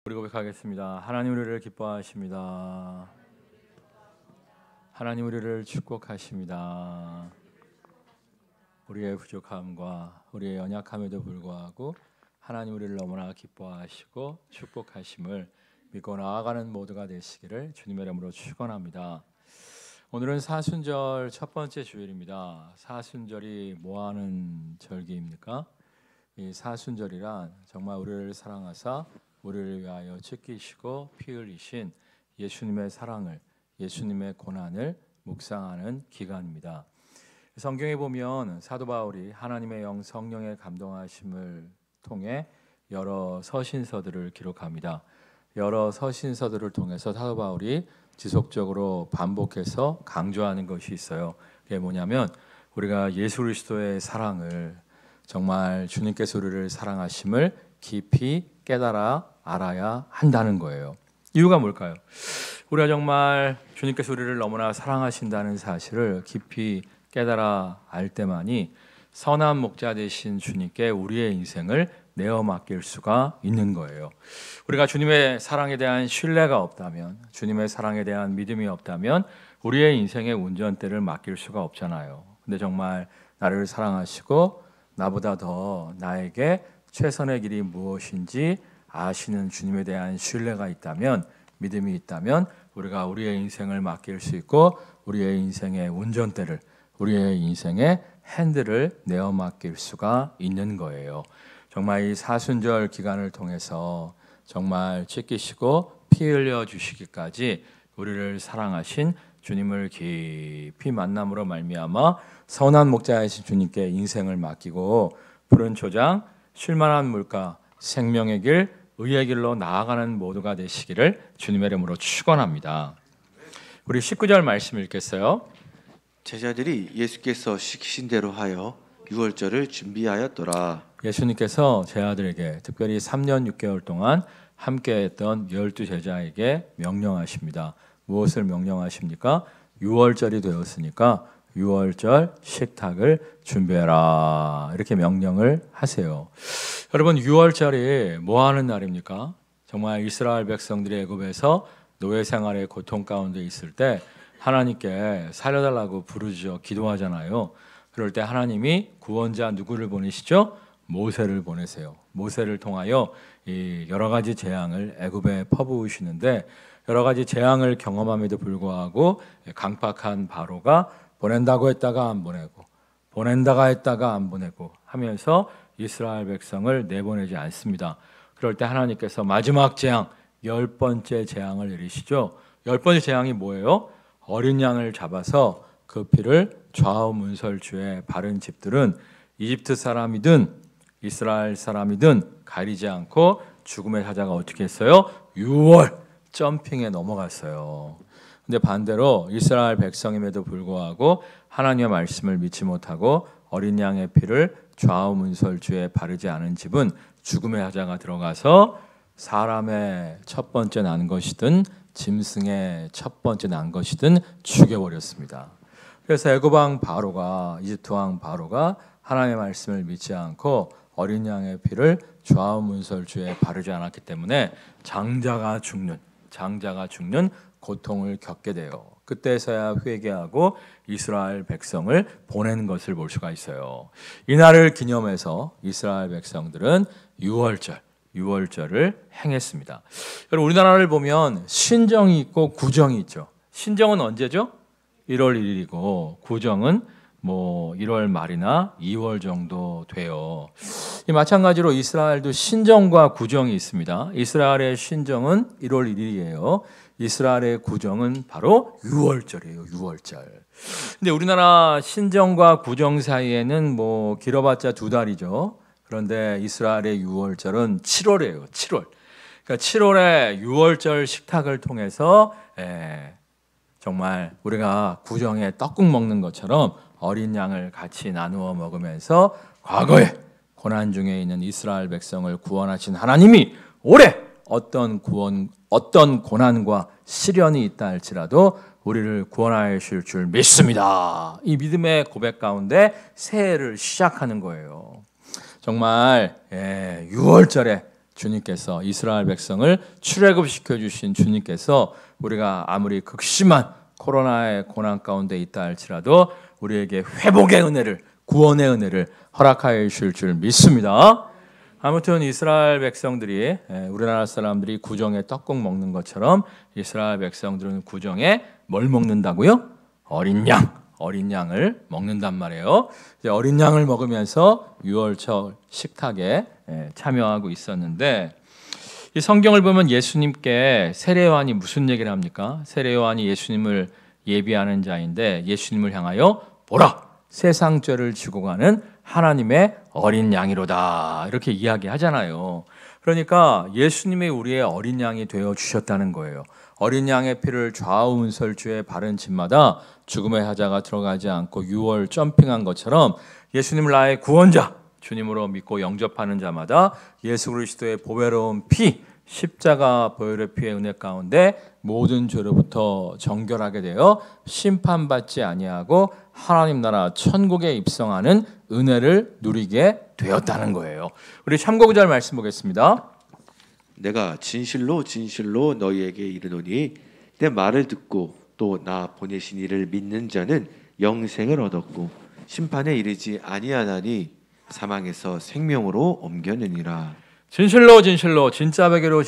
우리 고백하겠습니다. 하나님 우리를 기뻐하십니다. 하나님 우리를 축복하십니다. 우리의 부족함과 우리의 연약함에도 불구하고 하나님 우리를 너무나 기뻐하시고 축복하심을 믿고 나아가는 모두가 되시기를 주님의 이름으로 축원합니다. 오늘은 사순절 첫 번째 주일입니다. 사순절이 뭐하는 절기입니까? 이 사순절이란 정말 우리를 사랑하사 우리를 위하여 찢기시고 피 흘리신 예수님의 사랑을, 예수님의 고난을 묵상하는 기간입니다. 성경에 보면 사도 바울이 하나님의 영 성령의 감동하심을 통해 여러 서신서들을 기록합니다. 여러 서신서들을 통해서 사도 바울이 지속적으로 반복해서 강조하는 것이 있어요. 그게 뭐냐면 우리가 예수 그리스도의 사랑을, 정말 주님께서 우리를 사랑하심을 깊이 깨달아 알아야 한다는 거예요. 이유가 뭘까요? 우리가 정말 주님께서 우리를 너무나 사랑하신다는 사실을 깊이 깨달아 알 때만이 선한 목자 되신 주님께 우리의 인생을 내어 맡길 수가 있는 거예요. 우리가 주님의 사랑에 대한 신뢰가 없다면, 주님의 사랑에 대한 믿음이 없다면 우리의 인생의 운전대를 맡길 수가 없잖아요. 근데 정말 나를 사랑하시고 나보다 더 나에게 최선의 길이 무엇인지 아시는 주님에 대한 신뢰가 있다면, 믿음이 있다면 우리가 우리의 인생을 맡길 수 있고 우리의 인생의 운전대를, 우리의 인생의 핸들을 내어 맡길 수가 있는 거예요. 정말 이 사순절 기간을 통해서 정말 찢기시고 피 흘려 주시기까지 우리를 사랑하신 주님을 깊이 만남으로 말미암아 선한 목자이신 주님께 인생을 맡기고 푸른 초장, 쉴만한 물가, 생명의 길, 의의 길로 나아가는 모두가 되시기를 주님의 이름으로 축원합니다. 우리 19절 말씀 읽겠어요. 제자들이 예수께서 시키신 대로 하여 유월절을 준비하였더라. 예수님께서 제자들에게 특별히 3년 6개월 동안 함께했던 12제자에게 명령하십니다. 무엇을 명령하십니까? 유월절이 되었으니까 유월절 식탁을 준비해라, 이렇게 명령을 하세요. 여러분, 유월절이 뭐하는 날입니까? 정말 이스라엘 백성들이 애굽에서 노예 생활의 고통 가운데 있을 때 하나님께 살려달라고 부르죠. 기도하잖아요. 그럴 때 하나님이 구원자 누구를 보내시죠? 모세를 보내세요. 모세를 통하여 이 여러 가지 재앙을 애굽에 퍼부으시는데, 여러 가지 재앙을 경험함에도 불구하고 강팍한 바로가 보낸다고 했다가 안 보내고, 보낸다가 했다가 안 보내고 하면서 이스라엘 백성을 내보내지 않습니다. 그럴 때 하나님께서 마지막 재앙, 10번째 재앙을 내리시죠. 10번째 재앙이 뭐예요? 어린 양을 잡아서 그 피를 좌우 문설주에 바른 집들은 이집트 사람이든 이스라엘 사람이든 가리지 않고 죽음의 사자가 어떻게 했어요? 6월 점핑에 넘어갔어요. 근데 반대로 이스라엘 백성임에도 불구하고 하나님의 말씀을 믿지 못하고 어린 양의 피를 좌우 문설주에 바르지 않은 집은 죽음의 사자가 들어가서 사람의 첫 번째 난 것이든 짐승의 첫 번째 난 것이든 죽여버렸습니다. 그래서 애굽 왕 바로가, 이집트 왕 바로가 하나님의 말씀을 믿지 않고 어린 양의 피를 좌우 문설주에 바르지 않았기 때문에 장자가 죽는 고통을 겪게 돼요. 그때서야 회개하고 이스라엘 백성을 보낸 것을 볼 수가 있어요. 이날을 기념해서 이스라엘 백성들은 유월절을 행했습니다. 여러분, 우리나라를 보면 신정이 있고 구정이 있죠. 신정은 언제죠? 1월 1일이고 구정은 1월 말이나 2월 정도 돼요. 마찬가지로 이스라엘도 신정과 구정이 있습니다. 이스라엘의 신정은 1월 1일이에요. 이스라엘의 구정은 바로 유월절이에요. 유월절. 근데 우리나라 신정과 구정 사이에는 길어봤자 2달이죠. 그런데 이스라엘의 유월절은 7월이에요. 7월. 그러니까 7월에 유월절 식탁을 통해서 정말 우리가 구정에 떡국 먹는 것처럼 어린 양을 같이 나누어 먹으면서 과거에 고난 중에 있는 이스라엘 백성을 구원하신 하나님이 올해 어떤 고난과 시련이 있다 할지라도 우리를 구원하실 줄 믿습니다. 이 믿음의 고백 가운데 새해를 시작하는 거예요. 정말 6월절에 주님께서 이스라엘 백성을 출애굽시켜 주신 주님께서 우리가 아무리 극심한 코로나의 고난 가운데 있다 할지라도 우리에게 회복의 은혜를, 구원의 은혜를 허락하여 주실 줄 믿습니다. 아무튼 이스라엘 백성들이, 우리나라 사람들이 구정에 떡국 먹는 것처럼 이스라엘 백성들은 구정에 뭘 먹는다고요? 어린 양을 먹는단 말이에요. 이제 어린 양을 먹으면서 유월절 식탁에 참여하고 있었는데, 이 성경을 보면 예수님께 세례 요한이 무슨 얘기를 합니까? 세례 요한이 예수님을 예비하는 자인데 예수님을 향하여 보라, 세상 죄를 지고 가는 하나님의 어린 양이로다, 이렇게 이야기하잖아요. 그러니까 예수님이 우리의 어린 양이 되어 주셨다는 거예요. 어린 양의 피를 좌우 운설주에 바른 집마다 죽음의 하자가 들어가지 않고 6월 점핑한 것처럼 예수님을 나의 구원자, 주님으로 믿고 영접하는 자마다 예수 그리스도의 보배로운 피, 십자가 보혈의 피의 은혜 가운데 모든 죄로부터 정결하게 되어 심판받지 아니하고 하나님 나라 천국에 입성하는 은혜를 누리게 되었다는 거예요. 우리 참고구절 말씀 보겠습니다. 내가 진실로 진실로 너희에게 이르노니 내 말을 듣고 또 나 보내신 이를 믿는 자는 영생을 얻었고 심판에 이르지 아니하나니 사망에서 생명으로 옮겼느니라. 진실로 진실로 진짜 베기로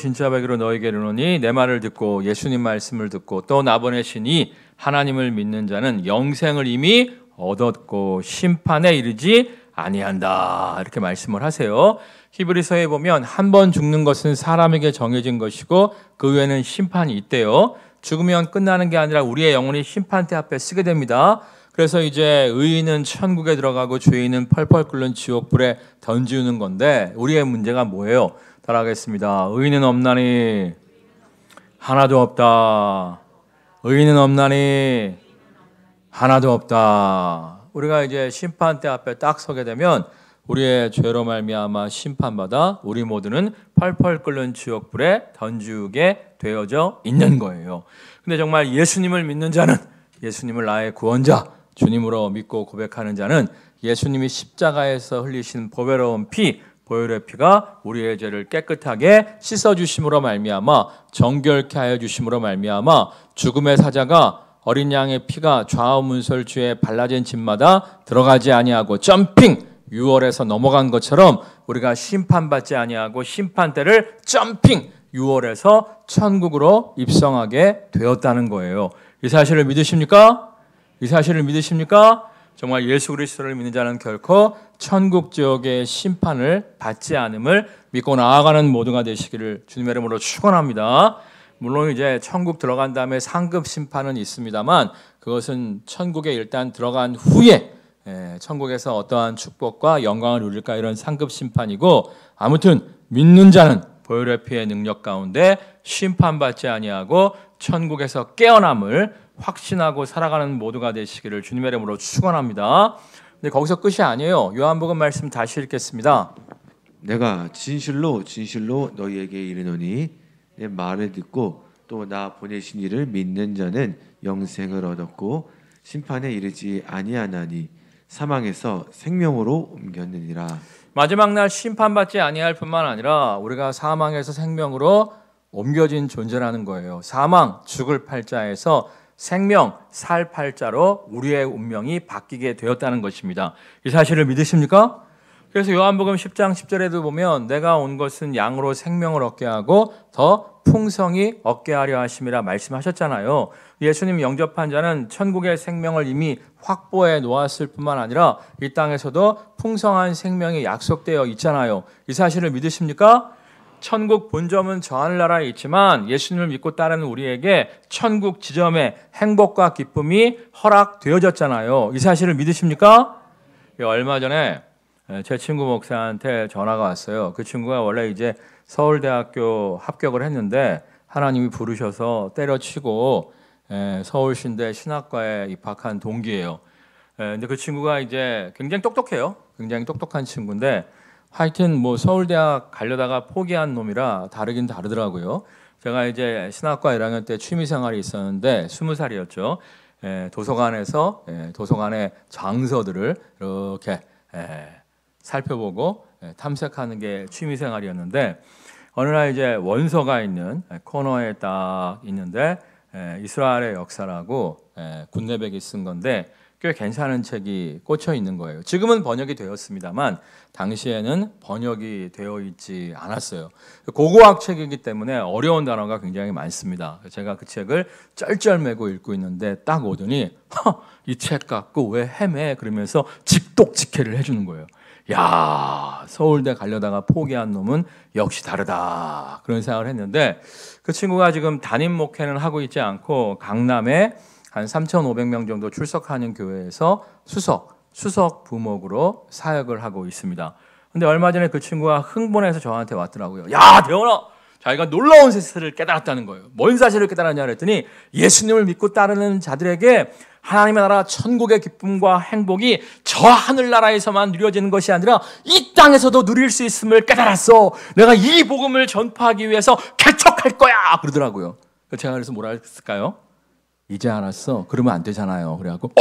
너희에게 이르노니 내 말을 듣고 예수님 말씀을 듣고 또 나 보내신 이 하나님을 믿는 자는 영생을 이미 얻었고 심판에 이르지 아니한다, 이렇게 말씀을 하세요. 히브리서에 보면 한 번 죽는 것은 사람에게 정해진 것이고 그 후에는 심판이 있대요. 죽으면 끝나는 게 아니라 우리의 영혼이 심판대 앞에 쓰게 됩니다. 그래서 이제 의인은 천국에 들어가고 죄인은 펄펄 끓는 지옥불에 던지는 건데, 우리의 문제가 뭐예요? 따라하겠습니다. 의인은 없나니 하나도 없다. 의인은 없나니 하나도 없다. 우리가 이제 심판대 앞에 딱 서게 되면 우리의 죄로 말미암아 심판받아 우리 모두는 펄펄 끓는 지옥불에 던지게 되어져 있는 거예요. 근데 정말 예수님을 믿는 자는, 예수님을 나의 구원자, 주님으로 믿고 고백하는 자는 예수님이 십자가에서 흘리신 보배로운 피, 보혈의 피가 우리의 죄를 깨끗하게 씻어주심으로 말미암아, 정결케 하여 주심으로 말미암아 죽음의 사자가 어린 양의 피가 좌우 문설주에 발라진 집마다 들어가지 아니하고 점핑 6월에서 넘어간 것처럼 우리가 심판받지 아니하고 심판대를 점핑 6월에서 천국으로 입성하게 되었다는 거예요. 이 사실을 믿으십니까? 이 사실을 믿으십니까? 정말 예수 그리스도를 믿는 자는 결코 천국 지옥의 심판을 받지 않음을 믿고 나아가는 모두가 되시기를 주님의 이름으로 축원합니다. 물론 이제 천국 들어간 다음에 상급 심판은 있습니다만 그것은 천국에 일단 들어간 후에 천국에서 어떠한 축복과 영광을 누릴까, 이런 상급 심판이고, 아무튼 믿는 자는 보혈의 피의 능력 가운데 심판받지 아니하고 천국에서 깨어남을 확신하고 살아가는 모두가 되시기를 주님의 이름으로 축원합니다. 근데 거기서 끝이 아니에요. 요한복음 말씀 다시 읽겠습니다. 내가 진실로 진실로 너희에게 이르노니 내 말을 듣고 또 나 보내신 이를 믿는 자는 영생을 얻었고 심판에 이르지 아니하나니 사망에서 생명으로 옮겼느니라. 마지막 날 심판받지 아니할 뿐만 아니라 우리가 사망에서 생명으로 옮겨진 존재라는 거예요. 사망, 죽을 팔자에서 생명, 살 팔자로 우리의 운명이 바뀌게 되었다는 것입니다. 이 사실을 믿으십니까? 그래서 요한복음 10장 10절에도 보면 내가 온 것은 양으로 생명을 얻게 하고 더 풍성히 얻게 하려 하심이라 말씀하셨잖아요. 예수님 영접한 자는 천국의 생명을 이미 확보해 놓았을 뿐만 아니라 이 땅에서도 풍성한 생명이 약속되어 있잖아요. 이 사실을 믿으십니까? 천국 본점은 저 하늘나라에 있지만 예수님을 믿고 따르는 우리에게 천국 지점의 행복과 기쁨이 허락되어졌잖아요. 이 사실을 믿으십니까? 얼마 전에 제 친구 목사한테 전화가 왔어요. 그 친구가 원래 이제 서울대학교 합격을 했는데 하나님이 부르셔서 때려치고 서울신대 신학과에 입학한 동기예요. 근데 그 친구가 이제 굉장히 똑똑해요. 굉장히 똑똑한 친구인데 하여튼 뭐 서울대학 가려다가 포기한 놈이라 다르긴 다르더라고요. 제가 이제 신학과 1학년 때 취미생활이 있었는데 20살이었죠. 도서관에서 도서관의 장서들을 이렇게 살펴보고 탐색하는 게 취미생활이었는데 어느 날 이제 원서가 있는 코너에 딱 있는데 이스라엘의 역사라고 굿네백이 쓴 건데 꽤 괜찮은 책이 꽂혀 있는 거예요. 지금은 번역이 되었습니다만 당시에는 번역이 되어 있지 않았어요. 고고학 책이기 때문에 어려운 단어가 굉장히 많습니다. 제가 그 책을 쩔쩔매고 읽고 있는데 딱 오더니 이 책 갖고 왜 헤매? 그러면서 직독직해를 해주는 거예요. 야, 서울대 가려다가 포기한 놈은 역시 다르다. 그런 생각을 했는데 그 친구가 지금 담임 목회는 하고 있지 않고 강남에 한 3,500명 정도 출석하는 교회에서 수석 부목으로 사역을 하고 있습니다. 근데 얼마 전에 그 친구가 흥분해서 저한테 왔더라고요. 야, 대원아! 자기가 놀라운 사실을 깨달았다는 거예요. 뭔 사실을 깨달았냐 그랬더니 예수님을 믿고 따르는 자들에게 하나님의 나라 천국의 기쁨과 행복이 저 하늘나라에서만 누려지는 것이 아니라 이 땅에서도 누릴 수 있음을 깨달았어. 내가 이 복음을 전파하기 위해서 개척할 거야. 그러더라고요. 제가 그래서 뭐라 했을까요? 이제 알았어. 그러면 안 되잖아요. 그래갖고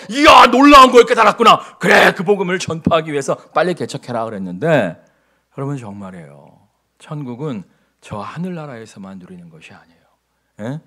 이야 놀라운 걸 깨달았구나. 그래 그 복음을 전파하기 위해서 빨리 개척해라 그랬는데 여러분 정말이에요. 천국은 저 하늘나라에서만 누리는 것이 아니에요. 예?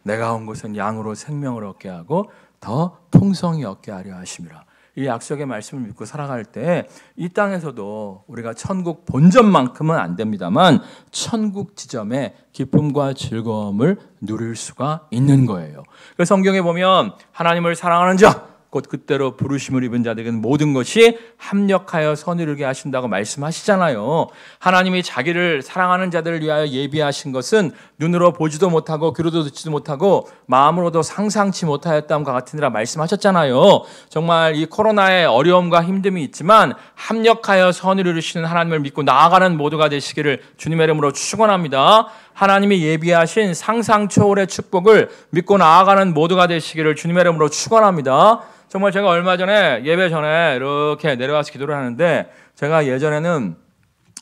내가 온 곳은 양으로 생명을 얻게 하고 더 풍성히 얻게 하려 하심이라. 이 약속의 말씀을 믿고 살아갈 때 이 땅에서도 우리가 천국 본전만큼은 안 됩니다만 천국 지점의 기쁨과 즐거움을 누릴 수가 있는 거예요. 그래서 성경에 보면 하나님을 사랑하는 자 곧 그때로 부르심을 입은 자들에게는 모든 것이 합력하여 선을 이루게 하신다고 말씀하시잖아요. 하나님이 자기를 사랑하는 자들을 위하여 예비하신 것은 눈으로 보지도 못하고 귀로도 듣지도 못하고 마음으로도 상상치 못하였다함과 같으니라 말씀하셨잖아요. 정말 이 코로나의 어려움과 힘듦이 있지만 합력하여 선을 이루시는 하나님을 믿고 나아가는 모두가 되시기를 주님의 이름으로 축원합니다. 하나님이 예비하신 상상 초월의 축복을 믿고 나아가는 모두가 되시기를 주님의 이름으로 축원합니다. 정말 제가 얼마 전에 예배 전에 이렇게 내려와서 기도를 하는데 제가 예전에는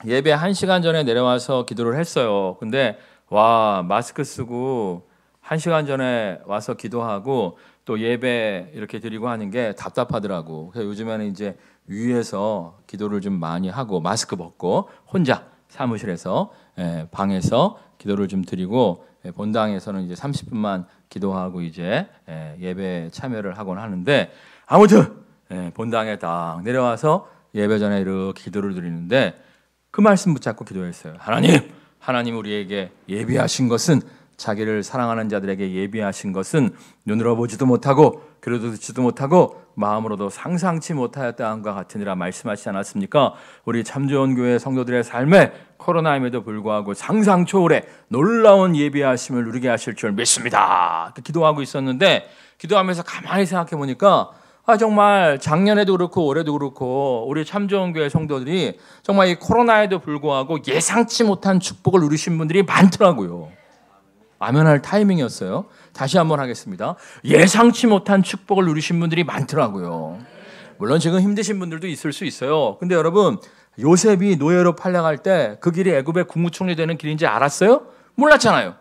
예배 1시간 전에 내려와서 기도를 했어요. 근데 와 마스크 쓰고 1시간 전에 와서 기도하고 또 예배 이렇게 드리고 하는 게 답답하더라고. 그래서 요즘에는 이제 위에서 기도를 좀 많이 하고 마스크 벗고 혼자 사무실에서 방에서 기도를 좀 드리고 본당에서는 이제 30분만 기도하고 이제 예배 참여를 하곤 하는데 아무튼 본당에 딱 내려와서 예배 전에 이렇게 기도를 드리는데 그 말씀 붙잡고 기도했어요. 하나님 우리에게 예비하신 것은 자기를 사랑하는 자들에게 예비하신 것은 눈으로 보지도 못하고 귀로도 듣지도 못하고 마음으로도 상상치 못하였다함과 같으니라 말씀하시지 않았습니까? 우리 참좋은 교회 성도들의 삶에 코로나임에도 불구하고 상상 초월의 놀라운 예비하심을 누리게 하실 줄 믿습니다. 기도하고 있었는데 기도하면서 가만히 생각해 보니까 정말 작년에도 그렇고 올해도 그렇고 우리 참좋은 교회 성도들이 정말 이 코로나에도 불구하고 예상치 못한 축복을 누리신 분들이 많더라고요. 아멘할 타이밍이었어요. 다시 한번 하겠습니다. 예상치 못한 축복을 누리신 분들이 많더라고요. 물론 지금 힘드신 분들도 있을 수 있어요. 근데 여러분 요셉이 노예로 팔려갈 때 그 길이 애굽의 국무총리 되는 길인지 알았어요? 몰랐잖아요.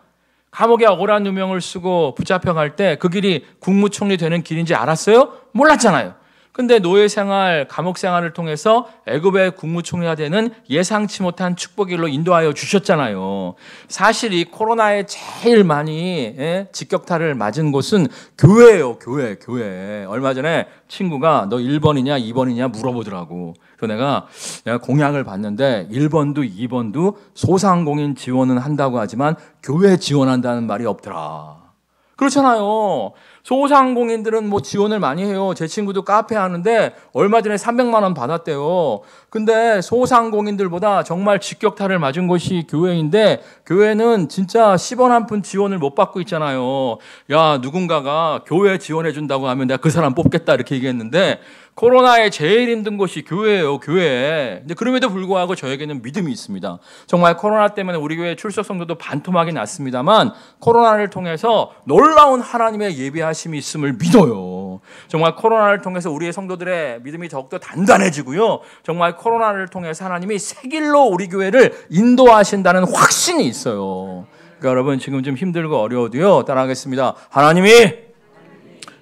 감옥에 억울한 누명을 쓰고 붙잡혀갈 때 그 길이 국무총리 되는 길인지 알았어요? 몰랐잖아요. 근데 노예 생활, 감옥 생활을 통해서 애굽의 국무총리가 되는 예상치 못한 축복의 길로 인도하여 주셨잖아요. 사실 이 코로나에 제일 많이 직격탄을 맞은 곳은 교회예요. 교회. 얼마 전에 친구가 너 1번이냐 2번이냐 물어보더라고. 그래서 내가 공약을 봤는데 1번도 2번도 소상공인 지원은 한다고 하지만 교회 지원한다는 말이 없더라. 그렇잖아요. 소상공인들은 뭐 지원을 많이 해요. 제 친구도 카페 하는데 얼마 전에 300만 원 받았대요. 근데 소상공인들보다 정말 직격탄을 맞은 곳이 교회인데 교회는 진짜 10원 한 푼 지원을 못 받고 있잖아요. 야, 누군가가 교회 지원해 준다고 하면 내가 그 사람 뽑겠다 이렇게 얘기했는데 코로나에 제일 힘든 곳이 교회예요. 교회. 근데 그럼에도 불구하고 저에게는 믿음이 있습니다. 정말 코로나 때문에 우리 교회 출석 성도도 반토막이 났습니다만 코로나를 통해서 놀라운 하나님의 예비하심이 있음을 믿어요. 정말 코로나를 통해서 우리의 성도들의 믿음이 더욱더 단단해지고요. 정말 코로나를 통해서 하나님이 새 길로 우리 교회를 인도하신다는 확신이 있어요. 그러니까 여러분 지금 좀 힘들고 어려워도요. 따라하겠습니다. 하나님이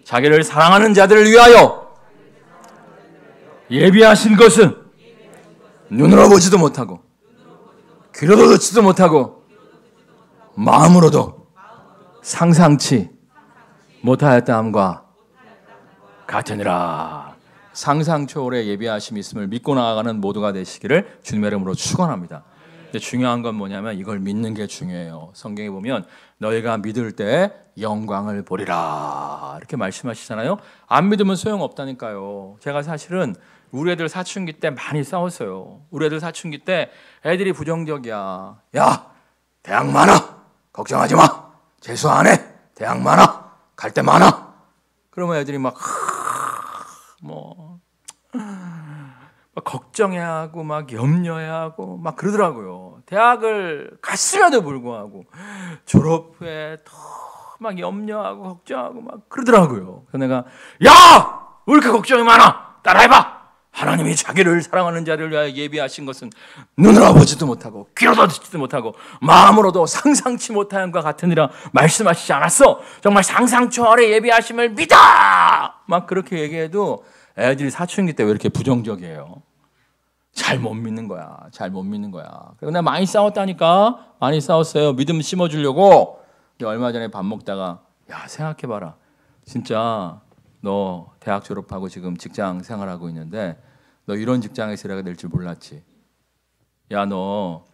자기를 사랑하는 자들을 위하여 예비하신 것은 눈으로 보지도 못하고 귀로도 듣지도 못하고 마음으로도 상상치 못하였다함과 같으니라. 상상 초월의 예비하심이 있음을 믿고 나아가는 모두가 되시기를 주님의 이름으로 축원합니다. 근데 중요한 건 뭐냐면 이걸 믿는 게 중요해요. 성경에 보면 너희가 믿을 때 영광을 보리라 이렇게 말씀하시잖아요. 안 믿으면 소용없다니까요. 제가 사실은 우리 애들 사춘기 때 많이 싸웠어요. 우리 애들 사춘기 때 애들이 부정적이야. 야, 대학 많아. 걱정하지 마. 재수 안 해. 대학 많아. 갈 데 많아. 그러면 애들이 막 걱정해야 하고 막 염려해야 하고 막 그러더라고요. 대학을 갔음에도 불구하고 졸업 후에 더 막 염려하고 걱정하고 막 그러더라고요. 그래서 내가 야! 왜 이렇게 걱정이 많아? 따라해봐. 하나님이 자기를 사랑하는 자를 위하여 예비하신 것은 눈으로 보지도 못하고 귀로도 듣지도 못하고 마음으로도 상상치 못하는 것 같으니라 말씀하시지 않았어? 정말 상상 초월의 예비하심을 믿어! 막 그렇게 얘기해도 애들이 사춘기 때 왜 이렇게 부정적이에요? 잘 못 믿는 거야. 잘 못 믿는 거야. 그래서 내가 많이 싸웠다니까. 많이 싸웠어요. 믿음 심어주려고. 근데 얼마 전에 밥 먹다가 야, 생각해봐라. 진짜 너 대학 졸업하고 지금 직장 생활하고 있는데 너 이런 직장에서 일하게 될 줄 몰랐지. 야, 너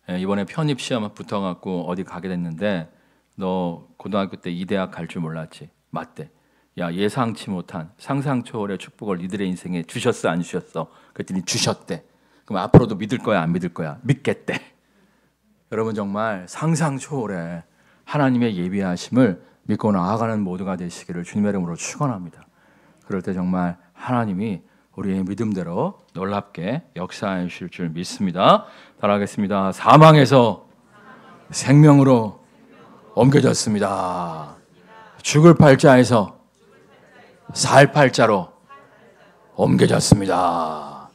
이번에 편입 시험 붙어갖고 어디 가게 됐는데 너 고등학교 때 이 대학 갈 줄 몰랐지. 맞대. 야, 예상치 못한 상상 초월의 축복을 이들의 인생에 주셨어 안 주셨어? 그랬더니 주셨대. 그럼 앞으로도 믿을 거야 안 믿을 거야? 믿겠대. 여러분 정말 상상 초월의 하나님의 예비하심을 믿고 나아가는 모두가 되시기를 주님의 이름으로 축원합니다. 그럴 때 정말 하나님이 우리의 믿음대로 놀랍게 역사해 주실 줄 믿습니다. 따라하겠습니다. 사망에서 생명으로 옮겨졌습니다. 죽을 팔자에서 살 팔자로 옮겨졌습니다.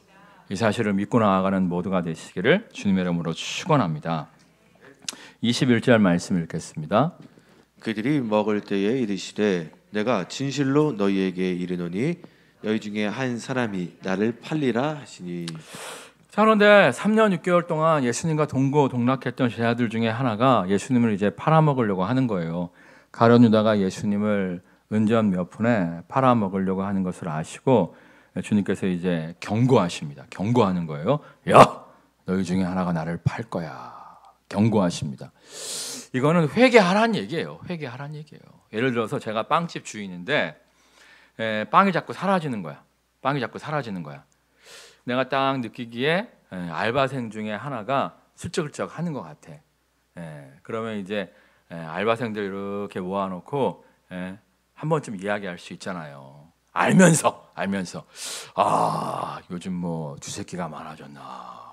이 사실을 믿고 나아가는 모두가 되시기를 주님의 이름으로 축원합니다. 21절 말씀 읽겠습니다. 그들이 먹을 때에 이르시되 내가 진실로 너희에게 이르노니 너희 중에 한 사람이 나를 팔리라 하시니. 자, 그런데 3년 6개월 동안 예수님과 동고동락했던 제자들 중에 하나가 예수님을 이제 팔아먹으려고 하는 거예요. 가룟 유다가 예수님을 은전 몇 푼에 팔아먹으려고 하는 것을 아시고 주님께서 이제 경고하십니다. 경고하는 거예요. 야, 너희 중에 하나가 나를 팔 거야. 경고하십니다. 이거는 회개하라는 얘기예요. 회개하라는 얘기예요. 예를 들어서 제가 빵집 주인인데 빵이 자꾸 사라지는 거야. 빵이 자꾸 사라지는 거야. 내가 딱 느끼기에 알바생 중에 하나가 슬쩍슬쩍 하는 것 같아. 그러면 이제 알바생들 이렇게 모아놓고 한 번쯤 이야기할 수 있잖아요. 알면서 아, 요즘 뭐 쥐새끼가 많아졌나?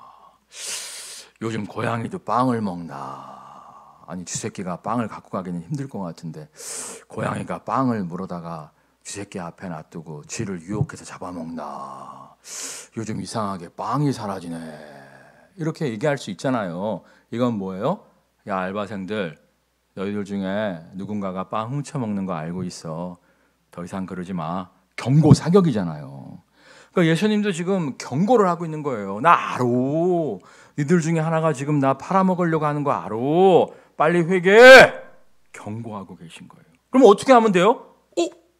요즘 고양이도 빵을 먹나? 아니 쥐새끼가 빵을 갖고 가기는 힘들 것 같은데 고양이가 빵을 물어다가 쥐새끼 앞에 놔두고 쥐를 유혹해서 잡아먹나? 요즘 이상하게 빵이 사라지네. 이렇게 얘기할 수 있잖아요. 이건 뭐예요? 야, 알바생들, 너희들 중에 누군가가 빵 훔쳐먹는 거 알고 있어. 더 이상 그러지 마. 경고 사격이잖아요. 그러니까 예수님도 지금 경고를 하고 있는 거예요. 나 알아. 니들 중에 하나가 지금 나 팔아먹으려고 하는 거 알아. 빨리 회개해. 경고하고 계신 거예요. 그럼 어떻게 하면 돼요?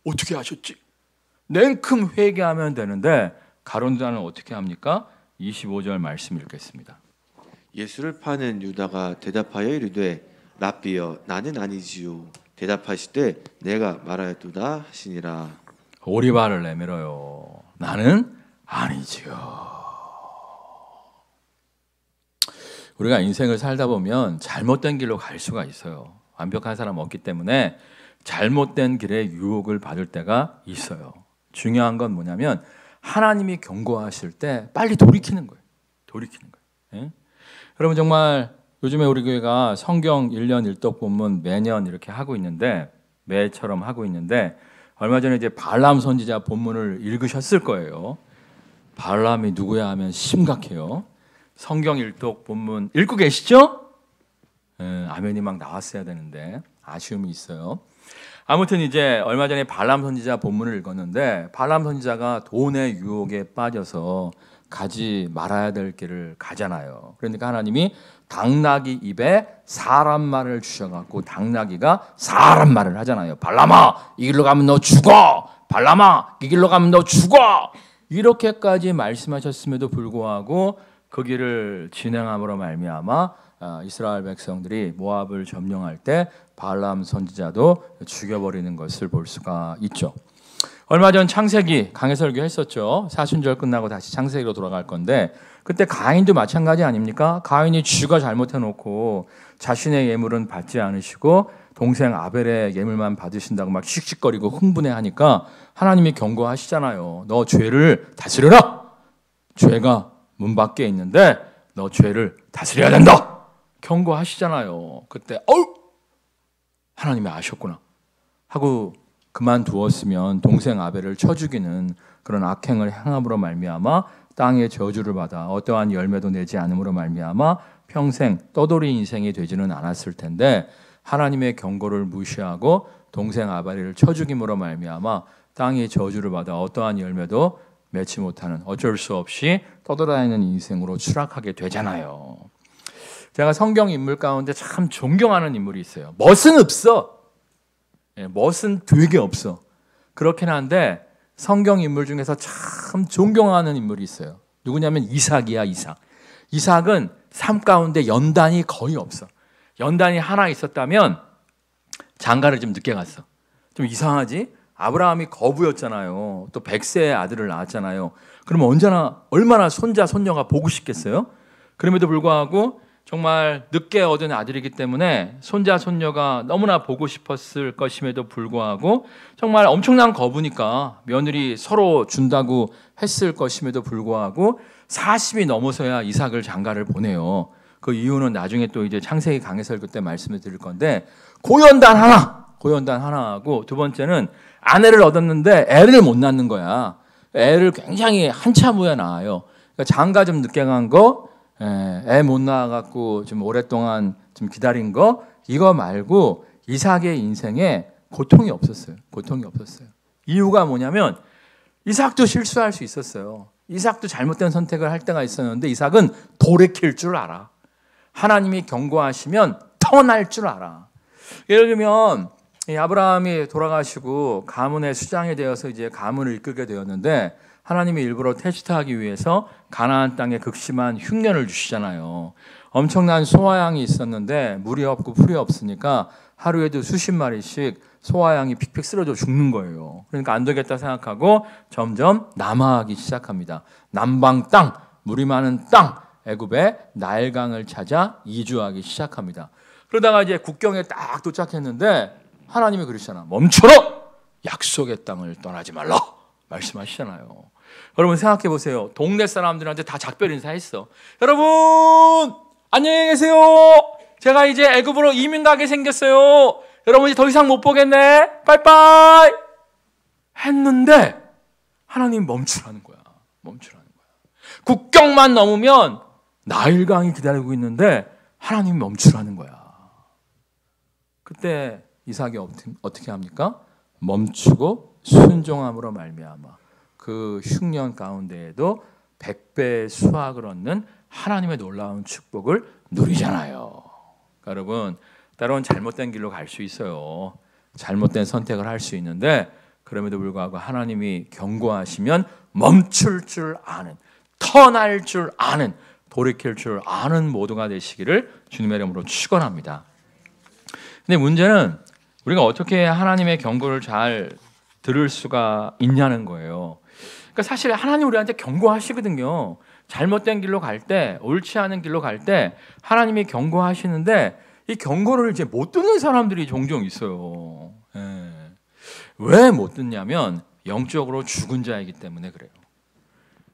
어떻게 하셨지? 냉큼 회개하면 되는데 가룟 유다는 어떻게 합니까? 25절 말씀 읽겠습니다. 예수를 파는 유다가 대답하여 이르되 랍비여 나는 아니지요. 대답하시되 내가 말하였도다 하시니라. 오리발을 내밀어요. 나는 아니지요. 우리가 인생을 살다 보면 잘못된 길로 갈 수가 있어요. 완벽한 사람 없기 때문에 잘못된 길에 유혹을 받을 때가 있어요. 중요한 건 뭐냐면 하나님이 경고하실 때 빨리 돌이키는 거예요. 돌이키는 거예요. 예? 여러분 정말 요즘에 우리 교회가 성경 1년 1독 본문 매년 이렇게 하고 있는데 매처럼 하고 있는데 얼마 전에 이제 발람 선지자 본문을 읽으셨을 거예요. 발람이 누구야 하면 심각해요. 성경 1독 본문 읽고 계시죠? 아멘이 막 나왔어야 되는데 아쉬움이 있어요. 아무튼 이제 얼마 전에 발람 선지자 본문을 읽었는데 발람 선지자가 돈의 유혹에 빠져서 가지 말아야 될 길을 가잖아요. 그러니까 하나님이 당나귀 입에 사람 말을 주셔갖고 당나귀가 사람 말을 하잖아요. 발람아, 이 길로 가면 너 죽어. 발람아, 이 길로 가면 너 죽어. 이렇게까지 말씀하셨음에도 불구하고 그 길을 진행함으로 말미암아 이스라엘 백성들이 모압을 점령할 때 발람 선지자도 죽여버리는 것을 볼 수가 있죠. 얼마 전 창세기 강해 설교했었죠. 사순절 끝나고 다시 창세기로 돌아갈 건데 그때 가인도 마찬가지 아닙니까? 가인이 쥐가 잘못해놓고 자신의 예물은 받지 않으시고 동생 아벨의 예물만 받으신다고 막 씩씩거리고 흥분해하니까 하나님이 경고하시잖아요. 너 죄를 다스려라. 죄가 문 밖에 있는데 너 죄를 다스려야 된다. 경고하시잖아요. 그때 하나님이 아셨구나 하고 그만두었으면 동생 아벨을 쳐 죽이는 그런 악행을 행함으로 말미암아 땅의 저주를 받아 어떠한 열매도 내지 않음으로 말미암아 평생 떠돌이 인생이 되지는 않았을 텐데 하나님의 경고를 무시하고 동생 아벨을 쳐 죽임으로 말미암아 땅의 저주를 받아 어떠한 열매도 맺지 못하는 어쩔 수 없이 떠돌아다니는 인생으로 추락하게 되잖아요. 제가 성경 인물 가운데 참 존경하는 인물이 있어요. 멋은 없어. 멋은 되게 없어. 그렇긴 한데 성경 인물 중에서 참 존경하는 인물이 있어요. 누구냐면 이삭이야. 이삭은 삶 가운데 연단이 거의 없어. 연단이 하나 있었다면 장가를 좀 늦게 갔어. 좀 이상하지? 아브라함이 거부였잖아요. 또 100세의 아들을 낳았잖아요. 그러면 언제나 얼마나 손자 손녀가 보고 싶겠어요? 그럼에도 불구하고 정말 늦게 얻은 아들이기 때문에 손자 손녀가 너무나 보고 싶었을 것임에도 불구하고 정말 엄청난 거부니까 며느리 서로 준다고 했을 것임에도 불구하고 40이 넘어서야 이삭을 장가를 보내요. 그 이유는 나중에 또 이제 창세기 강해설교 때 말씀을 드릴 건데 고연단 하나하고 두 번째는 아내를 얻었는데 애를 못 낳는 거야. 애를 굉장히 한참 후에 낳아요. 그러니까 장가 좀 늦게 간 거, 애 못 낳아갖고 좀 오랫동안 좀 기다린 거, 이거 말고 이삭의 인생에 고통이 없었어요. 이유가 뭐냐면 이삭도 실수할 수 있었어요. 이삭도 잘못된 선택을 할 때가 있었는데 이삭은 돌이킬 줄 알아. 하나님이 경고하시면 터날 줄 알아. 예를 들면 아브라함이 돌아가시고 가문의 수장이 되어서 이제 가문을 이끌게 되었는데 하나님이 일부러 테스트하기 위해서 가나안 땅에 극심한 흉년을 주시잖아요. 엄청난 소화양이 있었는데 물이 없고 풀이 없으니까 하루에도 수십 마리씩 소화양이 픽픽 쓰러져 죽는 거예요. 그러니까 안 되겠다 생각하고 점점 남하하기 시작합니다. 남방 땅, 물이 많은 땅, 애굽의 나일강을 찾아 이주하기 시작합니다. 그러다가 이제 국경에 딱 도착했는데 하나님이 그러시잖아. 멈춰라! 약속의 땅을 떠나지 말라! 말씀하시잖아요. 여러분 생각해 보세요. 동네 사람들한테 다 작별 인사했어. 여러분 안녕히 계세요. 제가 이제 애굽으로 이민 가게 생겼어요. 여러분 이제 더 이상 못 보겠네. 빠이빠이 했는데 하나님 멈추라는 거야. 국경만 넘으면 나일강이 기다리고 있는데 하나님이 멈추라는 거야. 그때 이삭이 어떻게 합니까? 멈추고 순종함으로 말미암아 그 흉년 가운데에도 100배의 수확을 얻는 하나님의 놀라운 축복을 누리잖아요. 그러니까 여러분 때로는 잘못된 길로 갈 수 있어요. 잘못된 선택을 할 수 있는데 그럼에도 불구하고 하나님이 경고하시면 멈출 줄 아는, 터날 줄 아는, 돌이킬 줄 아는 모두가 되시기를 주님의 이름으로 축원합니다. 근데 문제는 우리가 어떻게 하나님의 경고를 잘 들을 수가 있냐는 거예요. 그러니까 사실 하나님 우리한테 경고하시거든요. 잘못된 길로 갈 때, 옳지 않은 길로 갈 때 하나님이 경고하시는데 이 경고를 이제 못 듣는 사람들이 종종 있어요. 왜 못 듣냐면 영적으로 죽은 자이기 때문에 그래요.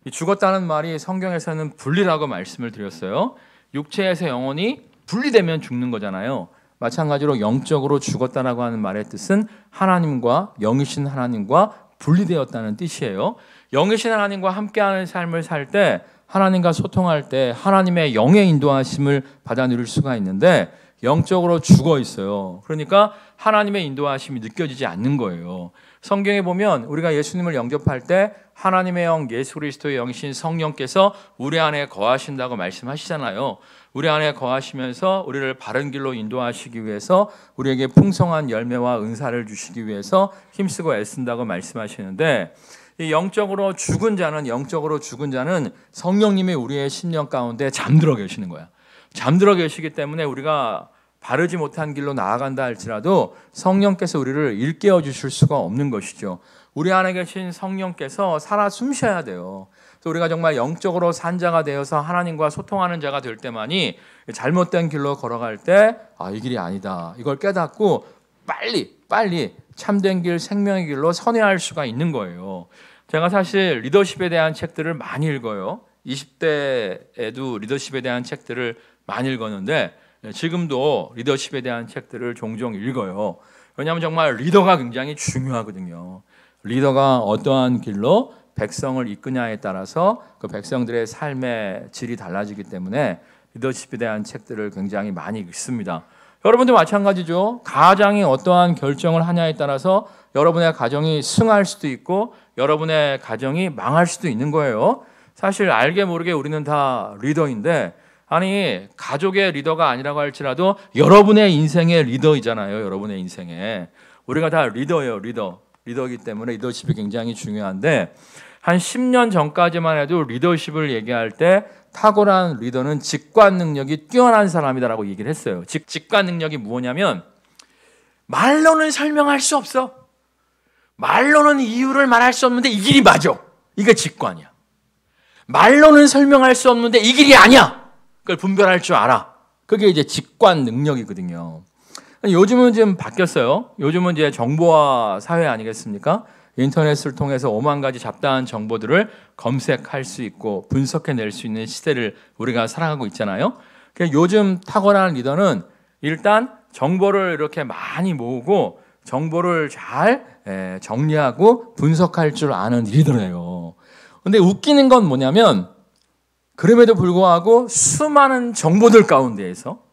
이 죽었다는 말이 성경에서는 분리라고 말씀을 드렸어요. 육체에서 영혼이 분리되면 죽는 거잖아요. 마찬가지로 영적으로 죽었다라고 하는 말의 뜻은 하나님과 영이신 하나님과 분리되었다는 뜻이에요. 영이신 하나님과 함께하는 삶을 살 때 하나님과 소통할 때 하나님의 영의 인도하심을 받아 누릴 수가 있는데 영적으로 죽어 있어요. 그러니까 하나님의 인도하심이 느껴지지 않는 거예요. 성경에 보면 우리가 예수님을 영접할 때 하나님의 영, 예수 그리스도의 영이신 성령께서 우리 안에 거하신다고 말씀하시잖아요. 우리 안에 거하시면서 우리를 바른 길로 인도하시기 위해서 우리에게 풍성한 열매와 은사를 주시기 위해서 힘쓰고 애쓴다고 말씀하시는데, 이 영적으로 죽은 자는 성령님이 우리의 심령 가운데 잠들어 계시는 거야. 잠들어 계시기 때문에 우리가 바르지 못한 길로 나아간다 할지라도 성령께서 우리를 일깨워 주실 수가 없는 것이죠. 우리 안에 계신 성령께서 살아 숨쉬어야 돼요. 그래서 우리가 정말 영적으로 산 자가 되어서 하나님과 소통하는 자가 될 때만이 잘못된 길로 걸어갈 때 이 길이 아니다, 이걸 깨닫고 빨리 참된 길, 생명의 길로 선회할 수가 있는 거예요. 제가 사실 리더십에 대한 책들을 많이 읽어요. 20대에도 리더십에 대한 책들을 많이 읽었는데 지금도 리더십에 대한 책들을 종종 읽어요. 왜냐하면 정말 리더가 굉장히 중요하거든요. 리더가 어떠한 길로 백성을 이끄냐에 따라서 그 백성들의 삶의 질이 달라지기 때문에 리더십에 대한 책들을 굉장히 많이 읽습니다. 여러분도 마찬가지죠. 가장이 어떠한 결정을 하냐에 따라서 여러분의 가정이 승할 수도 있고 여러분의 가정이 망할 수도 있는 거예요. 사실 알게 모르게 우리는 다 리더인데, 아니 가족의 리더가 아니라고 할지라도 여러분의 인생의 리더이잖아요. 여러분의 인생에 우리가 다 리더예요. 리더이기 때문에 리더십이 굉장히 중요한데, 한 10년 전까지만 해도 리더십을 얘기할 때 탁월한 리더는 직관 능력이 뛰어난 사람이다라고 얘기를 했어요. 직관 능력이 뭐냐면 말로는 설명할 수 없어. 말로는 이유를 말할 수 없는데 이 길이 맞아. 이게 직관이야. 말로는 설명할 수 없는데 이 길이 아니야. 그걸 분별할 줄 알아. 그게 이제 직관 능력이거든요. 요즘은 좀 바뀌었어요. 요즘은 이제 정보화 사회 아니겠습니까? 인터넷을 통해서 5만 가지 잡다한 정보들을 검색할 수 있고 분석해낼 수 있는 시대를 우리가 살아가고 있잖아요. 요즘 탁월한 리더는 일단 정보를 이렇게 많이 모으고 정보를 잘 정리하고 분석할 줄 아는 리더래요. 근데 웃기는 건 뭐냐면, 그럼에도 불구하고 수많은 정보들 가운데에서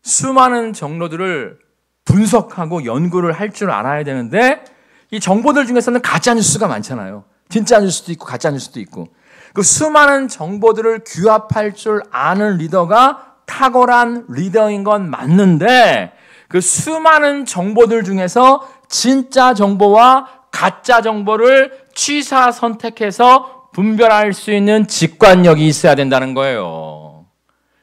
수많은 정보들을 분석하고 연구를 할 줄 알아야 되는데, 이 정보들 중에서는 가짜 뉴스가 많잖아요. 진짜 뉴스도 있고 가짜 뉴스도 있고. 그 수많은 정보들을 규합할 줄 아는 리더가 탁월한 리더인 건 맞는데, 그 수많은 정보들 중에서 진짜 정보와 가짜 정보를 취사 선택해서 분별할 수 있는 직관력이 있어야 된다는 거예요.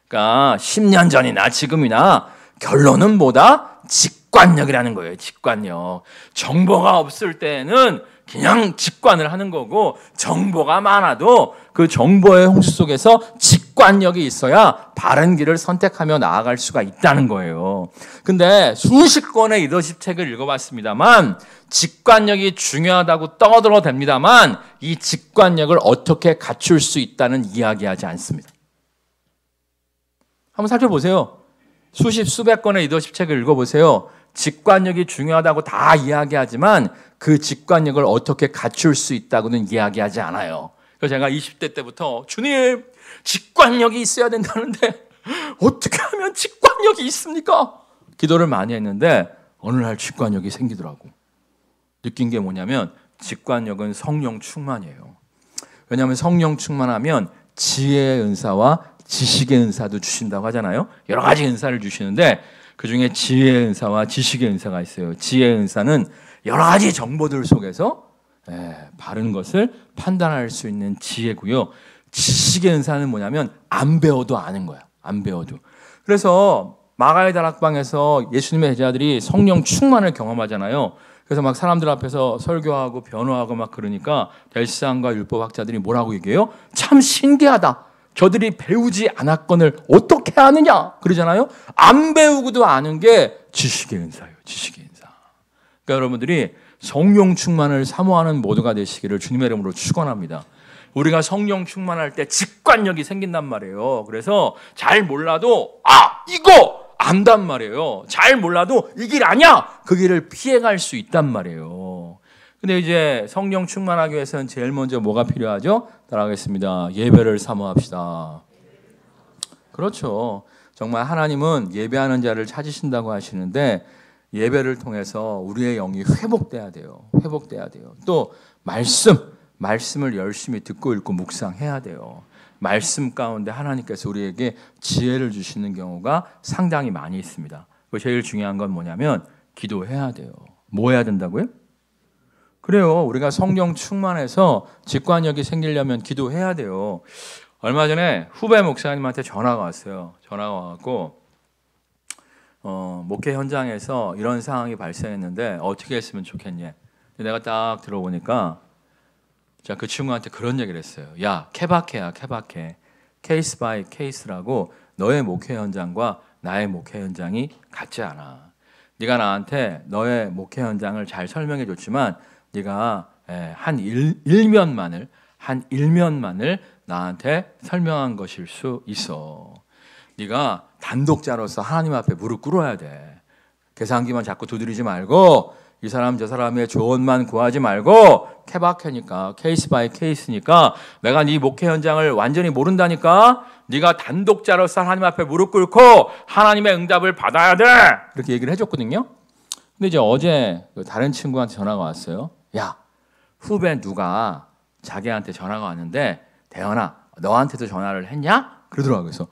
그러니까 10년 전이나 지금이나 결론은 뭐다? 직관력이라는 거예요. 직관력. 정보가 없을 때는 그냥 직관을 하는 거고, 정보가 많아도 그 정보의 홍수 속에서 직관력이 있어야 바른 길을 선택하며 나아갈 수가 있다는 거예요. 근데 수십 권의 리더십 책을 읽어봤습니다만 직관력이 중요하다고 떠들어댑니다만 이 직관력을 어떻게 갖출 수 있다는 이야기하지 않습니다. 한번 살펴보세요. 수백 권의 리더십 책을 읽어보세요. 직관력이 중요하다고 다 이야기하지만 그 직관력을 어떻게 갖출 수 있다고는 이야기하지 않아요. 그래서 제가 20대 때부터 주님, 직관력이 있어야 된다는데 어떻게 하면 직관력이 있습니까? 기도를 많이 했는데 어느 날 직관력이 생기더라고. 느낀 게 뭐냐면 직관력은 성령 충만이에요. 왜냐하면 성령 충만하면 지혜의 은사와 지식의 은사도 주신다고 하잖아요. 여러 가지 은사를 주시는데 그중에 지혜의 은사와 지식의 은사가 있어요. 지혜의 은사는 여러 가지 정보들 속에서 바른 것을 판단할 수 있는 지혜고요. 지식의 은사는 뭐냐면 안 배워도 아는 거야. 안 배워도. 그래서 마가의 다락방에서 예수님의 제자들이 성령 충만을 경험하잖아요. 그래서 막 사람들 앞에서 설교하고 변호하고 막 그러니까 델시산과 율법학자들이 뭐라고 얘기해요? 참 신기하다. 저들이 배우지 않았건을 어떻게 아느냐 그러잖아요. 안 배우고도 아는 게 지식의 은사예요. 지식의 은사. 그러니까 여러분들이 성령 충만을 사모하는 모두가 되시기를 주님의 이름으로 축원합니다. 우리가 성령 충만할 때 직관력이 생긴단 말이에요. 그래서 잘 몰라도 이거 안단 말이에요. 잘 몰라도 이 길 아니야. 그 길을 피해갈 수 있단 말이에요. 근데 이제 성령 충만하기 위해서는 제일 먼저 뭐가 필요하죠? 따라하겠습니다. 예배를 사모합시다. 그렇죠. 정말 하나님은 예배하는 자를 찾으신다고 하시는데 예배를 통해서 우리의 영이 회복돼야 돼요. 회복돼야 돼요. 또 말씀을 열심히 듣고 읽고 묵상해야 돼요. 말씀 가운데 하나님께서 우리에게 지혜를 주시는 경우가 상당히 많이 있습니다. 제일 중요한 건 뭐냐면 기도해야 돼요. 뭐 해야 된다고요? 그래요. 우리가 성령 충만해서 직관력이 생기려면 기도해야 돼요. 얼마 전에 후배 목사님한테 전화가 왔어요. 전화가 와갖고 목회 현장에서 이런 상황이 발생했는데 어떻게 했으면 좋겠니? 내가 딱 들어보니까 자, 그 친구한테 그런 얘기를 했어요. 야, 케바케야, 케바케. 케이스 바이 케이스라고 너의 목회 현장과 나의 목회 현장이 같지 않아. 네가 나한테 너의 목회 현장을 잘 설명해 줬지만 네가 한 일면만을 나한테 설명한 것일 수 있어. 네가 단독자로서 하나님 앞에 무릎 꿇어야 돼. 계산기만 자꾸 두드리지 말고 이 사람 저 사람의 조언만 구하지 말고 케바케니까 케이스 바이 케이스니까 내가 네 목회 현장을 완전히 모른다니까 네가 단독자로서 하나님 앞에 무릎 꿇고 하나님의 응답을 받아야 돼. 이렇게 얘기를 해줬거든요. 근데 이제 어제 다른 친구한테 전화가 왔어요. 야, 후배 누가 자기한테 전화가 왔는데 대현아 너한테도 전화를 했냐? 그러더라고요. 그래서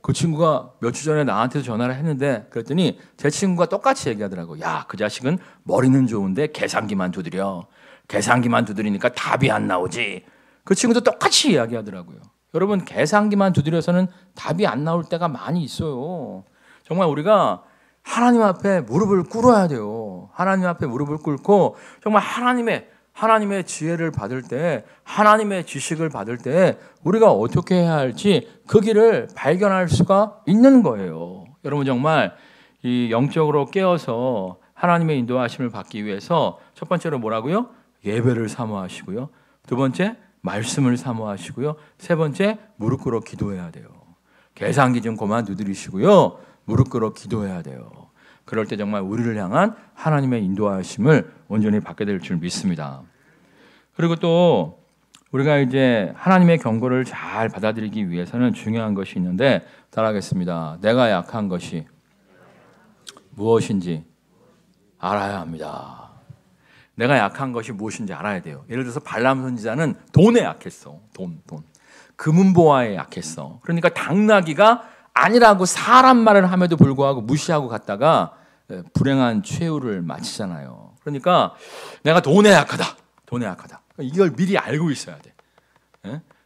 그 친구가 며칠 전에 나한테도 전화를 했는데 그랬더니 제 친구가 똑같이 얘기하더라고. 야, 그 자식은 머리는 좋은데 계산기만 두드려. 계산기만 두드리니까 답이 안 나오지. 그 친구도 똑같이 이야기하더라고요. 여러분 계산기만 두드려서는 답이 안 나올 때가 많이 있어요. 정말 우리가 하나님 앞에 무릎을 꿇어야 돼요. 하나님 앞에 무릎을 꿇고 정말 하나님의 지혜를 받을 때, 하나님의 지식을 받을 때 우리가 어떻게 해야 할지 그 길을 발견할 수가 있는 거예요. 여러분 정말 이 영적으로 깨어서 하나님의 인도하심을 받기 위해서 첫 번째로 뭐라고요? 예배를 사모하시고요. 두 번째 말씀을 사모하시고요. 세 번째 무릎 꿇어 기도해야 돼요. 계산기 좀 그만 두드리시고요. 무릎 꿇어 기도해야 돼요. 그럴 때 정말 우리를 향한 하나님의 인도하심을 온전히 받게 될 줄 믿습니다. 그리고 또 우리가 이제 하나님의 경고를 잘 받아들이기 위해서는 중요한 것이 있는데 따라하겠습니다. 내가 약한 것이 무엇인지 알아야 합니다. 내가 약한 것이 무엇인지 알아야 돼요. 예를 들어서 발람 선지자는 돈에 약했어. 돈. 금은보화에 약했어. 그러니까 당나귀가 아니라고 사람 말을 함에도 불구하고 무시하고 갔다가 불행한 최후를 마치잖아요. 그러니까 내가 돈에 약하다. 이걸 미리 알고 있어야 돼.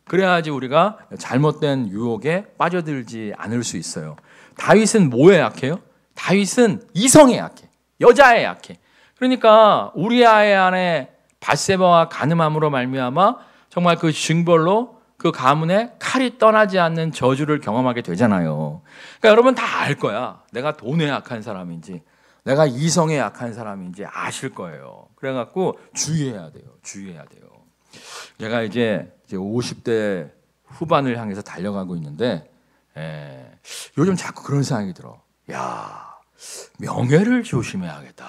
그래야지 우리가 잘못된 유혹에 빠져들지 않을 수 있어요. 다윗은 뭐에 약해요? 다윗은 이성에 약해. 여자에 약해. 그러니까 우리아의 안에 밧세바와 간음함으로 말미암아 정말 그 징벌로 그 가문에 칼이 떠나지 않는 저주를 경험하게 되잖아요. 그러니까 여러분 다 알 거야. 내가 돈에 약한 사람인지 내가 이성에 약한 사람인지 아실 거예요. 그래갖고 주의해야 돼요. 제가 이제 50대 후반을 향해서 달려가고 있는데 요즘 자꾸 그런 생각이 들어. 야, 명예를 조심해야겠다.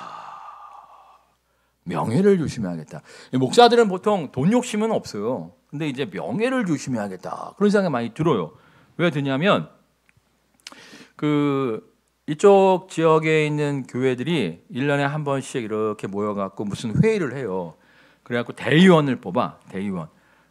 목사들은 보통 돈 욕심은 없어요. 근데 이제 명예를 조심해야겠다. 그런 생각이 많이 들어요. 왜 드냐면 이쪽 지역에 있는 교회들이 1년에 한 번씩 이렇게 모여갖고 무슨 회의를 해요. 그래갖고 대의원을 뽑아.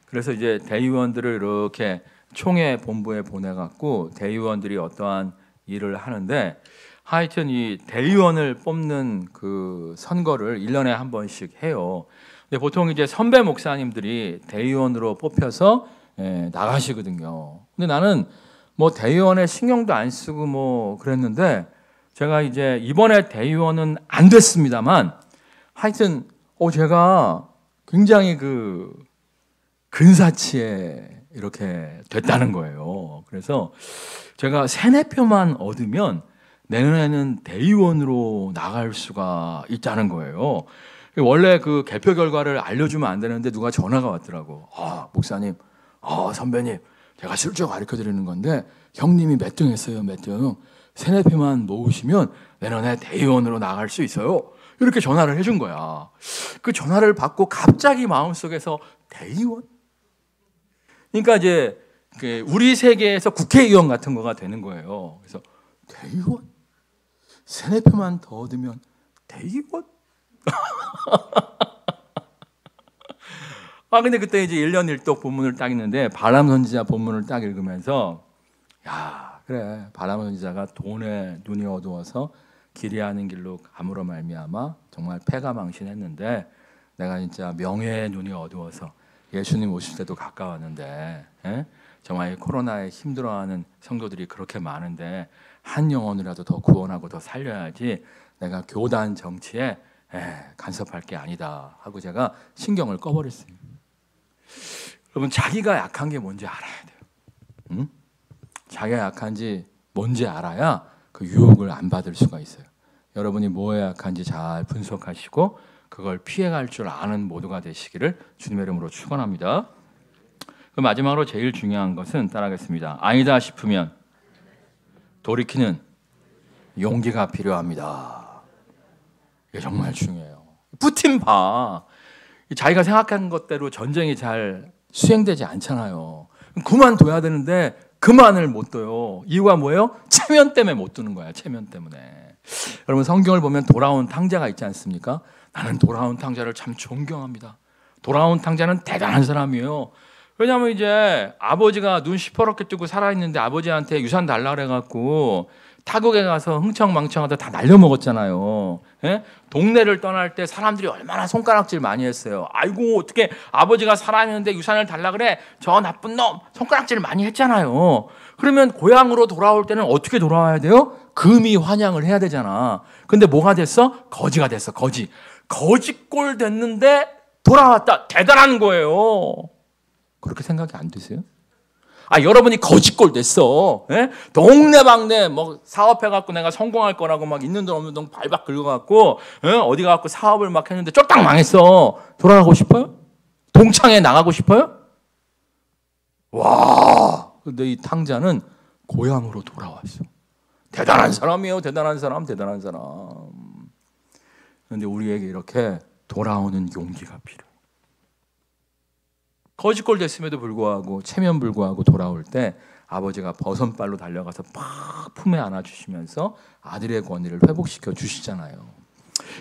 그래서 이제 대의원들을 이렇게 총회 본부에 보내갖고 대의원들이 어떠한 일을 하는데 하여튼 이 대의원을 뽑는 그 선거를 1년에 한 번씩 해요. 근데 보통 이제 선배 목사님들이 대의원으로 뽑혀서 나가시거든요. 근데 나는 뭐 대의원에 신경도 안 쓰고 뭐 그랬는데 제가 이제 이번에 대의원은 안 됐습니다만 하여튼 제가 굉장히 근사치에 이렇게 됐다는 거예요. 그래서 제가 3-4표만 얻으면 내년에는 대의원으로 나갈 수가 있다는 거예요. 원래 그 개표 결과를 알려주면 안 되는데 누가 전화가 왔더라고. 목사님, 선배님, 제가 슬쩍 가르쳐 드리는 건데 형님이 몇 등 했어요, 몇 등. 3-4표만 모으시면 내년에 대의원으로 나갈 수 있어요. 이렇게 전화를 해준 거야. 그 전화를 받고 갑자기 마음속에서 대의원? 그러니까 이제 우리 세계에서 국회의원 같은 거가 되는 거예요. 그래서 대의원? 3-4표만 더 얻으면 대기권? 근데 그때 이제 1년 1독 본문을 딱 읽는데 발람 선지자 본문을 딱 읽으면서 야, 그래. 발람 선지자가 돈에 눈이 어두워서 기리하는 길로 감으로 말미암아 정말 패가 망신했는데 내가 진짜 명예의 눈이 어두워서 예수님 오실 때도 가까웠는데 정말 코로나에 힘들어하는 성도들이 그렇게 많은데 한 영혼이라도 더 구원하고 더 살려야지 내가 교단 정치에 간섭할 게 아니다 하고 제가 신경을 꺼버렸어요. 여러분, 자기가 약한 게 뭔지 알아야 돼요. 응? 자기가 약한지 뭔지 알아야 그 유혹을 안 받을 수가 있어요. 여러분이 뭐에 약한지 잘 분석하시고 그걸 피해갈 줄 아는 모두가 되시기를 주님의 이름으로 축원합니다. 마지막으로 제일 중요한 것은 따라하겠습니다. 아니다 싶으면 돌이키는 용기가 필요합니다. 이게 정말 중요해요. 푸틴 봐. 자기가 생각한 것대로 전쟁이 잘 수행되지 않잖아요. 그만둬야 되는데 그만을 못 둬요. 이유가 뭐예요? 체면 때문에 못 두는 거야. 체면 때문에. 여러분, 성경을 보면 돌아온 탕자가 있지 않습니까? 나는 돌아온 탕자를 참 존경합니다. 돌아온 탕자는 대단한 사람이에요. 왜냐하면 이제 아버지가 눈 시퍼렇게 뜨고 살아있는데 아버지한테 유산 달라 그래갖고 타국에 가서 흥청망청하다 다 날려먹었잖아요. 예? 동네를 떠날 때 사람들이 얼마나 손가락질 많이 했어요. 아이고, 어떻게 아버지가 살아있는데 유산을 달라 그래? 저 나쁜 놈! 손가락질 많이 했잖아요. 그러면 고향으로 돌아올 때는 어떻게 돌아와야 돼요? 금이 환영을 해야 되잖아. 근데 뭐가 됐어? 거지가 됐어. 거지꼴 됐는데 돌아왔다. 대단한 거예요. 그렇게 생각이 안 드세요? 여러분이 거지꼴 됐어. 예? 동네방네 뭐 사업해갖고 내가 성공할 거라고 막 있는 돈 없는 돈 발박 긁어갖고 어디 가갖고 사업을 막 했는데 쫄딱 망했어. 돌아가고 싶어요? 동창회 나가고 싶어요? 와, 근데 이 탕자는 고향으로 돌아왔어. 대단한 사람이에요. 대단한 사람. 그런데 우리에게 이렇게 돌아오는 용기가 필요해요. 거지꼴 됐음에도 불구하고 체면 불구하고 돌아올 때 아버지가 버선발로 달려가서 팍 품에 안아주시면서 아들의 권위를 회복시켜 주시잖아요.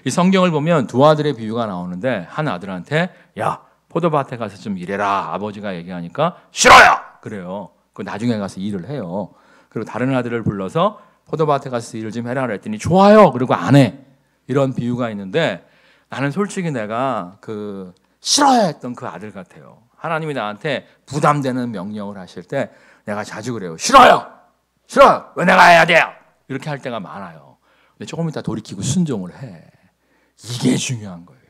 이 성경을 보면 두 아들의 비유가 나오는데 한 아들한테 야, 포도밭에 가서 좀 일해라 아버지가 얘기하니까 싫어요 그래요. 그 나중에 가서 일을 해요. 그리고 다른 아들을 불러서 포도밭에 가서 일을 좀 해라 그랬더니 좋아요 그리고 안 해. 이런 비유가 있는데 나는 솔직히 내가 그 싫어했던 그 아들 같아요. 하나님이 나한테 부담되는 명령을 하실 때 내가 자주 그래요. 싫어요. 왜 내가 해야 돼요? 이렇게 할 때가 많아요. 근데 조금 이따 돌이키고 순종을 해. 이게 중요한 거예요.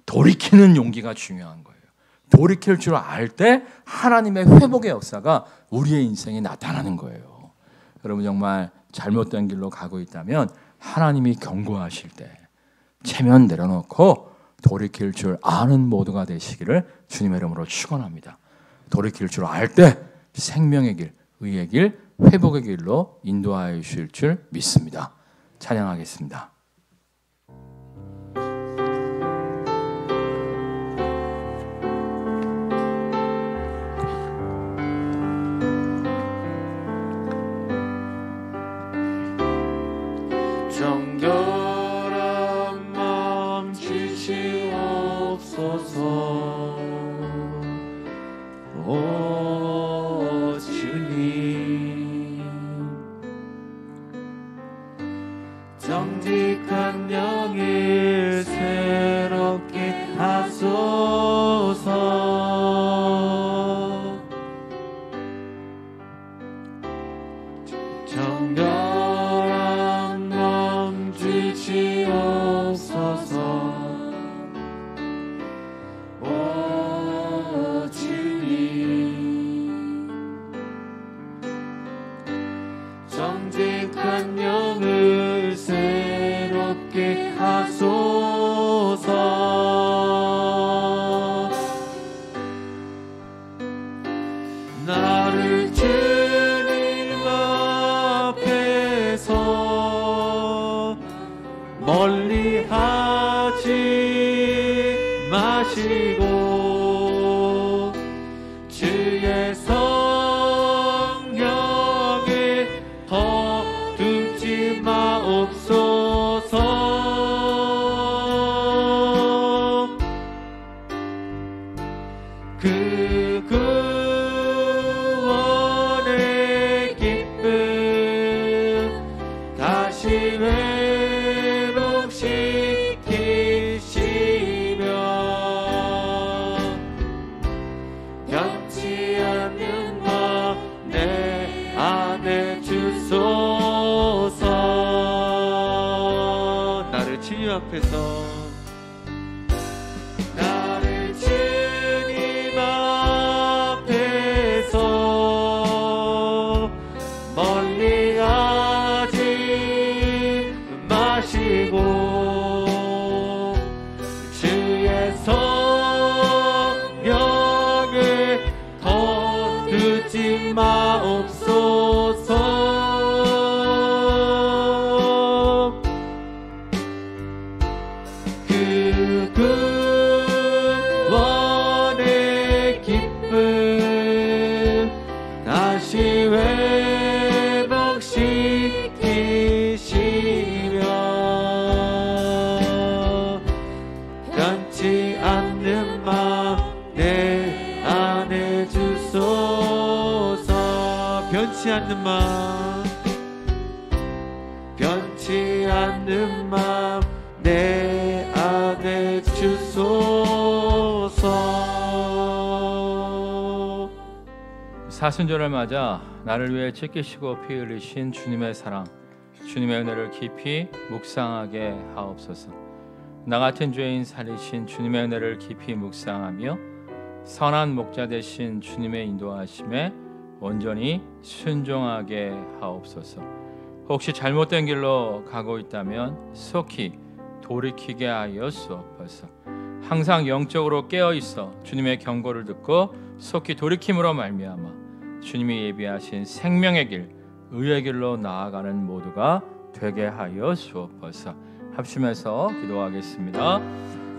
돌이키는 용기가 중요한 거예요. 돌이킬 줄 알 때 하나님의 회복의 역사가 우리의 인생에 나타나는 거예요. 여러분, 정말 잘못된 길로 가고 있다면 하나님이 경고하실 때 체면 내려놓고 돌이킬 줄 아는 모두가 되시기를 주님의 이름으로 축원합니다. 돌이킬 줄 알 때 생명의 길, 의의 길, 회복의 길로 인도하여 주실 줄 믿습니다. 찬양하겠습니다. 정결한 마음 주시옵소서. 오 주님, 정직한 영을 새롭게 하소서. 정결한 마음 주시옵소서. 오 주님, 정직한 영을 새롭게 하소서. 나를 주님 앞에 주옵소서. 나를 주님 앞에서 멀리 가지 마시고 주의 성령을 더 듣지 마옵소서. 그 구원의 기쁨 다시 회복시키시며 변치 않는 마음 내 안에 주소서. 변치 않는 마음, 변치 않는 마음 내 안에 주소서. 사순절을 맞아 나를 위해 찢기시고 피 흘리신 주님의 사랑, 주님의 은혜를 깊이 묵상하게 하옵소서. 나 같은 죄인 살리신 주님의 은혜를 깊이 묵상하며 선한 목자 되신 주님의 인도하심에 온전히 순종하게 하옵소서. 혹시 잘못된 길로 가고 있다면 속히 돌이키게 하여 주옵소서. 항상 영적으로 깨어 있어 주님의 경고를 듣고 속히 돌이킴으로 말미암아 주님이 예비하신 생명의 길, 의의 길로 나아가는 모두가 되게 하여 주옵소서. 합심해서 기도하겠습니다.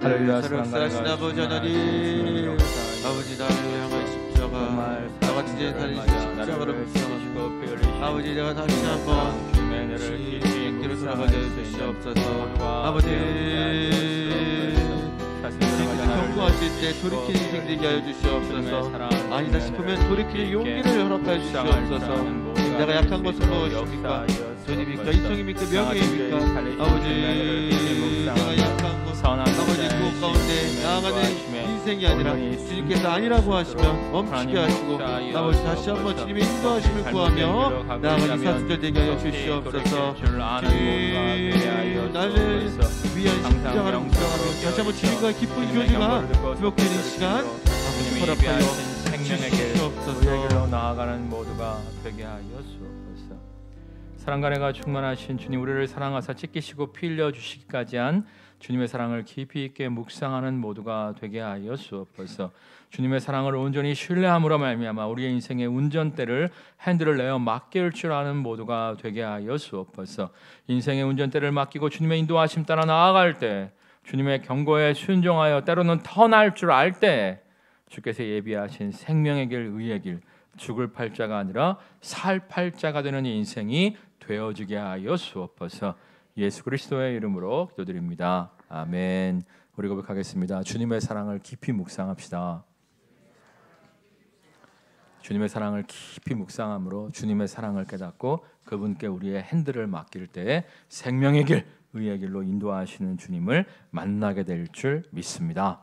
할렐루야. 사랑하신 아버지 하나님, 아버지 나를 향한 십자가, 나같이 죄인 살리신 십자가를 묵상하시고 아버지 내가 다시 한번 주님의 길을 살아가게 주시옵소서. 아버지 경고하실 때 돌이키는 인생 되게 하여 주시옵소서. 아니다 싶으면 돌이킬 용기를 허락하여 주시옵소서. 내가 약한 것은 무엇입니까? 돈입니까? 이성입니까? 명예입니까? 아버지 내가 약한 것, 아버지 그 가운데 나아가는 인생이 아니라 주님께서 아니라고 하시면 멈추게 하시고 아버지 다시 한번 주님의 인도하심을 구하며 나아가는 사순절 되게 하여 주시옵소서. 나를 위한 십자가를 묵상하며 다시 한번 주님과의 기쁜 교제가 회복되는 시간 허락하여 주시옵소서. 길로 나아가는 모두가 되게 하여 주옵소서. 사랑과 은혜가 충만하신 주님, 우리를 사랑하사 찢기시고 피 흘려 주시기까지 한 주님의 사랑을 깊이 있게 묵상하는 모두가 되게 하여 주옵소서. 주님의 사랑을 온전히 신뢰함으로 말미암아 우리의 인생의 운전대를 핸들을 내어 맡길 줄 아는 모두가 되게 하여 주옵소서. 인생의 운전대를 맡기고 주님의 인도하심 따라 나아갈 때, 주님의 경고에 순종하여 때로는 터날 줄 알 때 주께서 예비하신 생명의 길, 의의 길, 죽을 팔자가 아니라 살 팔자가 되는 인생이 되어지게 하여 주옵소서. 예수 그리스도의 이름으로 기도드립니다. 아멘. 우리 고백하겠습니다. 주님의 사랑을 깊이 묵상합시다. 주님의 사랑을 깊이 묵상함으로 주님의 사랑을 깨닫고 그분께 우리의 핸들을 맡길 때에 생명의 길, 의의 길로 인도하시는 주님을 만나게 될 줄 믿습니다.